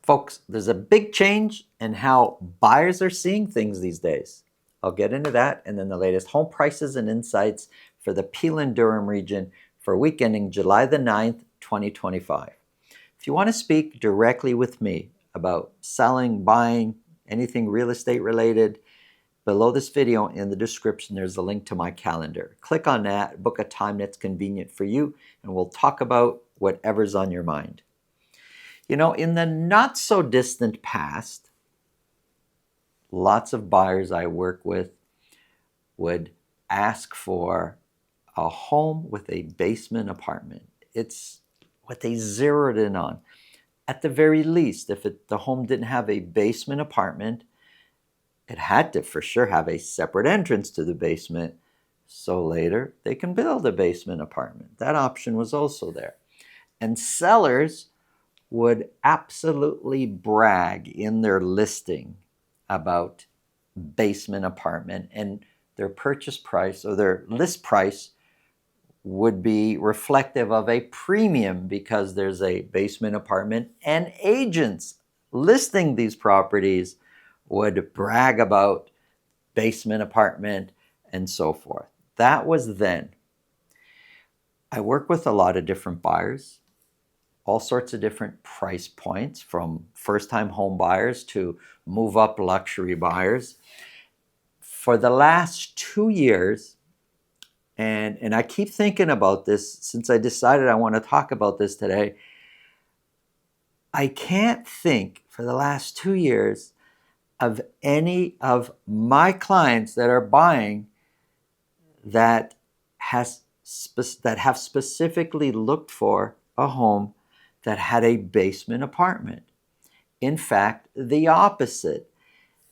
Folks, there's a big change in how buyers are seeing things these days. I'll get into that and then the latest home prices and insights for the Peel and Durham region for week ending July the 9th, 2025. If you want to speak directly with me about selling, buying, anything real estate related, below this video in the description, there's a link to my calendar. Click on that, book a time that's convenient for you, and we'll talk about whatever's on your mind. You know, in the not so distant past, lots of buyers I work with would ask for a home with a basement apartment. It's what they zeroed in on. At the very least, if the home didn't have a basement apartment, it had to for sure have a separate entrance to the basement, so later they can build a basement apartment. That option was also there. And sellers would absolutely brag in their listing about basement apartment, and their purchase price or their list price would be reflective of a premium because there's a basement apartment, and agents listing these properties would brag about basement apartment and so forth. That was then. I work with a lot of different buyers, all sorts of different price points, from first-time home buyers to move-up luxury buyers. For the last 2 years, and I keep thinking about this since I decided I want to talk about this today, I can't think for the last 2 years of any of my clients that are buying that have specifically looked for a home that had a basement apartment. In fact, the opposite.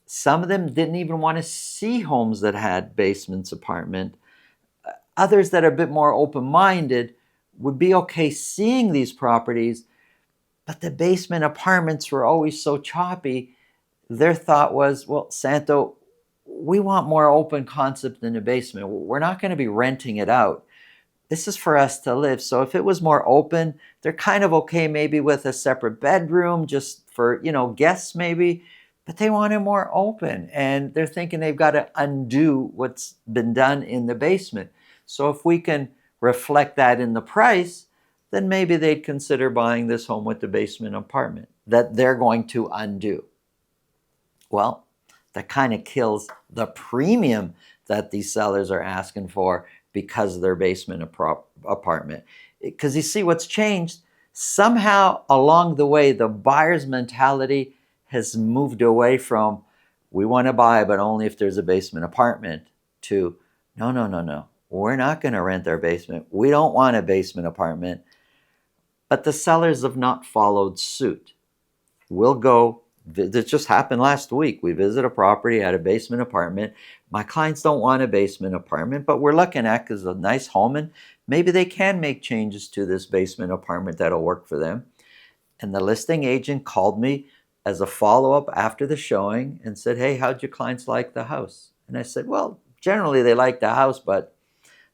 Some of them didn't even want to see homes that had basements apartment. Others that are a bit more open-minded would be okay seeing these properties, but the basement apartments were always so choppy. Their thought was, well, Santo, we want more open concept in the basement. We're not going to be renting it out. This is for us to live. So if it was more open, they're kind of okay maybe with a separate bedroom just for, guests maybe, but they want it more open. And they're thinking they've got to undo what's been done in the basement. So if we can reflect that in the price, then maybe they'd consider buying this home with the basement apartment that they're going to undo. Well, that kind of kills the premium that these sellers are asking for because of their basement apartment. Because you see what's changed? Somehow along the way, the buyer's mentality has moved away from, we want to buy, but only if there's a basement apartment, to, no. We're not going to rent our basement. We don't want a basement apartment. But the sellers have not followed suit. We'll go. This just happened last week. We visited a property, had a basement apartment. My clients don't want a basement apartment, but we're looking at because it's a nice home, and maybe they can make changes to this basement apartment that'll work for them. And the listing agent called me as a follow-up after the showing and said, hey, how'd your clients like the house? And I said, well, generally they like the house, but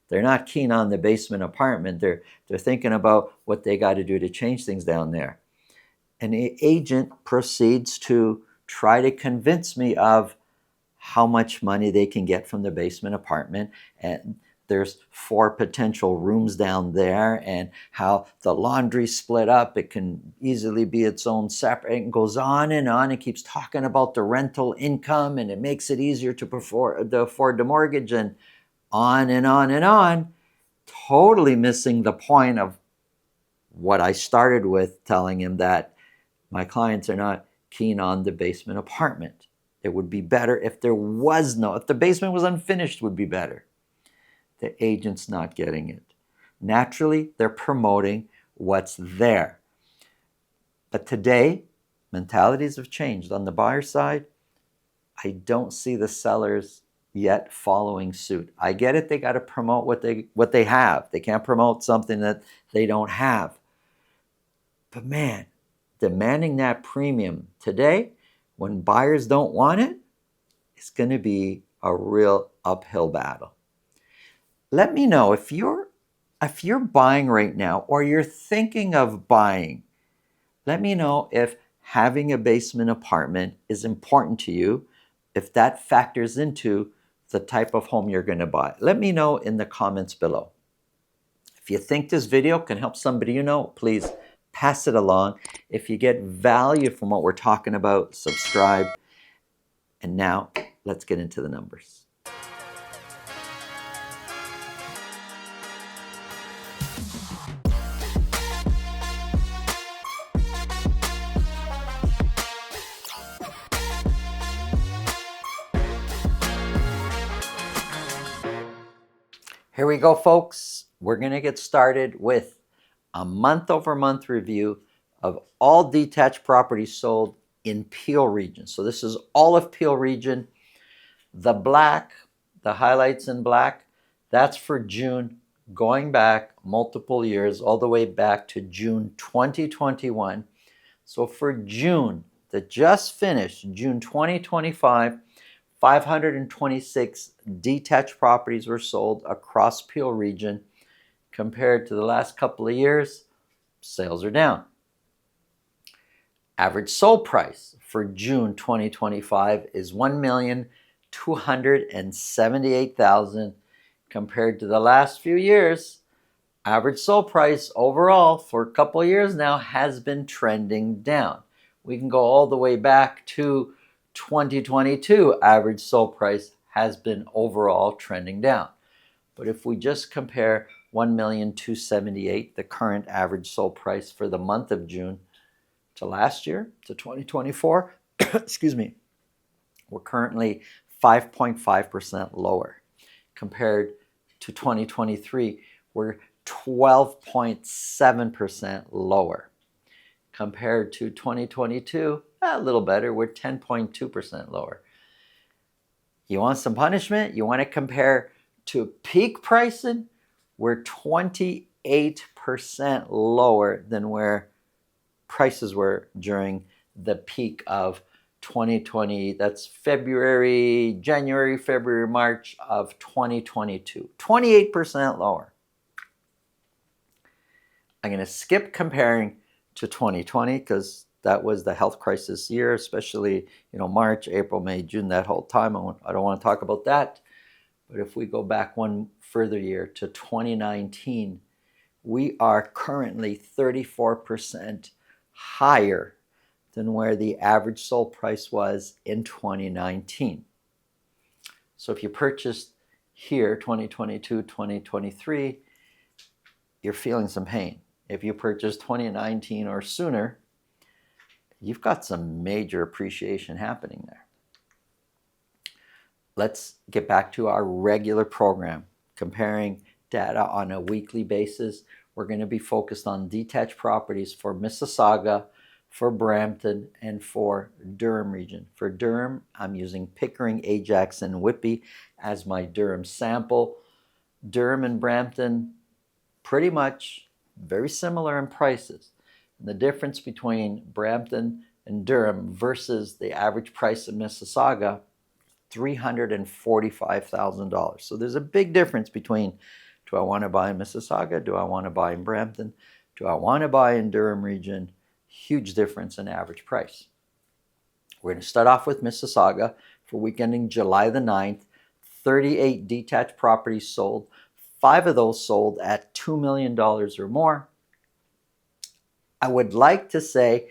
they're not keen on the basement apartment. They're thinking about what they got to do to change things down there. An agent proceeds to try to convince me of how much money they can get from the basement apartment, and there's 4 potential rooms down there, and how the laundry split up, it can easily be its own separate. It goes on. It keeps talking about the rental income, and it makes it easier to afford the mortgage, and on and on and on, totally missing the point of what I started with, telling him that my clients are not keen on the basement apartment. It would be better if the basement was unfinished, would be better. The agent's not getting it. Naturally, they're promoting what's there. But today, mentalities have changed. On the buyer side, I don't see the sellers yet following suit. I get it, they got to promote what they have. They can't promote something that they don't have. But man, demanding that premium today, when buyers don't want it, it's going to be a real uphill battle. Let me know if you're buying right now, or you're thinking of buying. Let me know if having a basement apartment is important to you, if that factors into the type of home you're going to buy. Let me know in the comments below. If you think this video can help somebody you know, please pass it along. If you get value from what we're talking about, subscribe. And now let's get into the numbers. Here we go, folks. We're going to get started with a month-over-month review of all detached properties sold in Peel region. So this is all of Peel region. The black, the highlights in black, that's for June, going back multiple years, all the way back to June 2021. So for June, that just finished, June 2025, 526 detached properties were sold across Peel region. Compared to the last couple of years, sales are down. Average sold price for June 2025 is $1,278,000. Compared to the last few years, average sold price overall for a couple of years now has been trending down. We can go all the way back to 2022. Average sold price has been overall trending down. But if we just compare $1,278,000, the current average sold price for the month of June, to last year, to 2024, excuse me, we're currently 5.5% lower. Compared to 2023, we're 12.7% lower. Compared to 2022, a little better, we're 10.2% lower. You want some punishment? You want to compare to peak pricing? We're 28% lower than where prices were during the peak of 2020. That's January, February, March of 2022. 28% lower. I'm going to skip comparing to 2020 because that was the health crisis year, especially March, April, May, June, that whole time. I don't want to talk about that. But if we go back one further year to 2019, we are currently 34% higher than where the average sold price was in 2019. So if you purchased here 2022, 2023, you're feeling some pain. If you purchased 2019 or sooner, you've got some major appreciation happening there. Let's get back to our regular program, comparing data on a weekly basis. We're going to be focused on detached properties for Mississauga, for Brampton, and for Durham region. For Durham, I'm using Pickering, Ajax, and Whitby as my Durham sample. Durham and Brampton, pretty much very similar in prices. And the difference between Brampton and Durham versus the average price of Mississauga, $345,000. So there's a big difference between, do I want to buy in Mississauga? Do I want to buy in Brampton? Do I want to buy in Durham region? Huge difference in average price. We're going to start off with Mississauga for week ending July the 9th. 38 detached properties sold. 5 of those sold at $2 million or more. I would like to say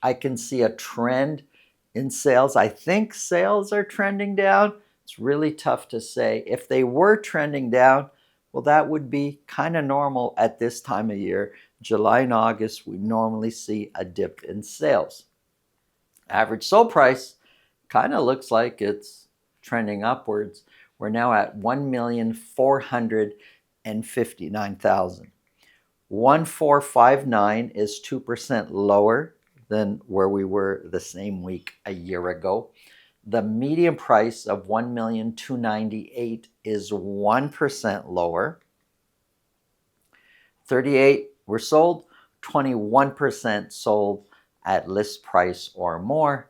I can see a trend in sales. I think sales are trending down. It's really tough to say. If they were trending down, well, that would be kind of normal at this time of year. July and August, we normally see a dip in sales. Average sold price kind of looks like it's trending upwards. We're now at $1,459,000. 1,459 is 2% lower than where we were the same week a year ago. The median price of $1,298,000 is 1% lower. 38 were sold, 21% sold at list price or more.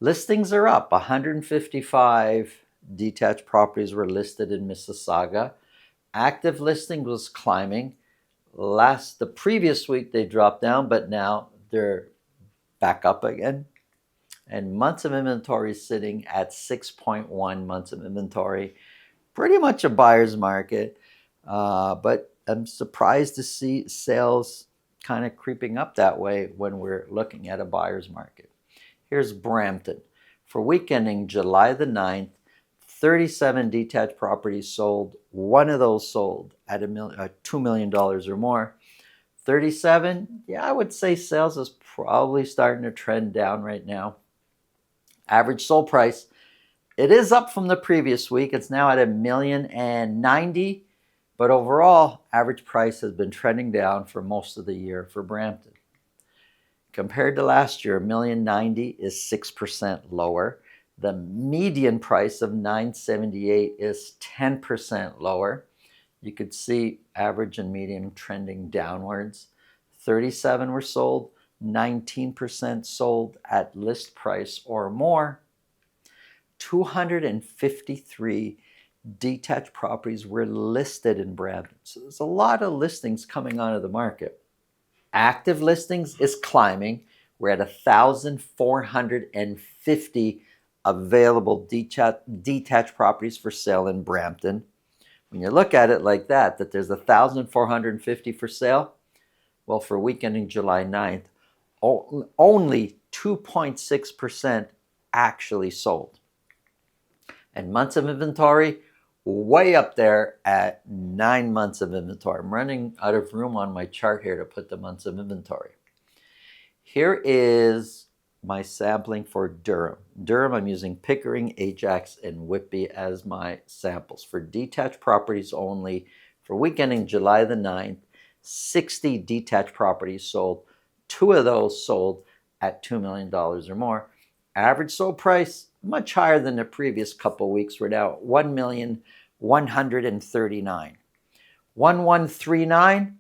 Listings are up. 155 detached properties were listed in Mississauga. Active listing was climbing. The previous week they dropped down, but now they're back up again. And months of inventory sitting at 6.1 months of inventory. Pretty much a buyer's market, but I'm surprised to see sales kind of creeping up that way when we're looking at a buyer's market. Here's Brampton. For week ending July the 9th, 37 detached properties sold. One of those sold at $2 million or more. 37, yeah, I would say sales is probably starting to trend down right now. Average sold price, it is up from the previous week. It's now at $1,090,000, but overall, average price has been trending down for most of the year for Brampton. Compared to last year, $1,090,000 is 6% lower. The median price of $978,000 is 10% lower. You could see average and median trending downwards. 37 were sold, 19% sold at list price or more. 253 detached properties were listed in Brampton. So there's a lot of listings coming onto the market. Active listings is climbing. We're at 1,450 available detached properties for sale in Brampton. When you look at it like that there's 1,450 for sale, well, for week ending July 9th, only 2.6% actually sold. And months of inventory, way up there at 9 months of inventory. I'm running out of room on my chart here to put the months of inventory. Here is my sampling for Durham. Durham, I'm using Pickering, Ajax, and Whitby as my samples. For detached properties only, for week ending July the 9th, 60 detached properties sold. 2 of those sold at $2 million or more. Average sold price, much higher than the previous couple weeks. We're now at $1,139,000. 1,139,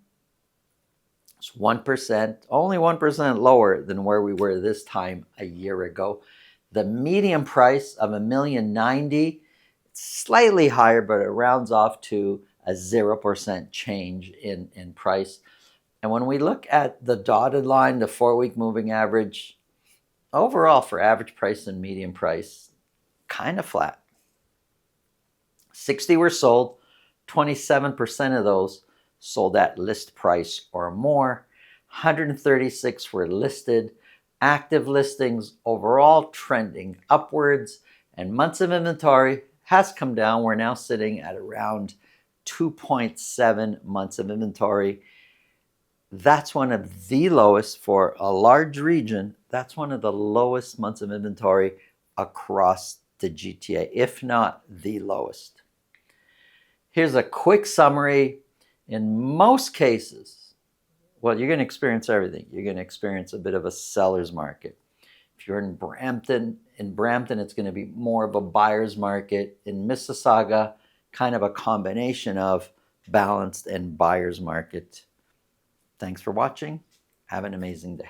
it's 1%, only 1% lower than where we were this time a year ago. The median price of $1,090,000, slightly higher, but it rounds off to a 0% change in price. And when we look at the dotted line, the 4-week moving average, overall for average price and median price, kind of flat. 60 were sold, 27% of those sold at list price or more. 136 were listed. Active listings overall trending upwards, and months of inventory has come down. We're now sitting at around 2.7 months of inventory. That's one of the lowest for a large region. That's one of the lowest months of inventory across the GTA, if not the lowest. Here's a quick summary. In most cases, well, you're going to experience everything. You're going to experience a bit of a seller's market. If you're in Brampton, it's going to be more of a buyer's market. In Mississauga, kind of a combination of balanced and buyer's market. Thanks for watching. Have an amazing day.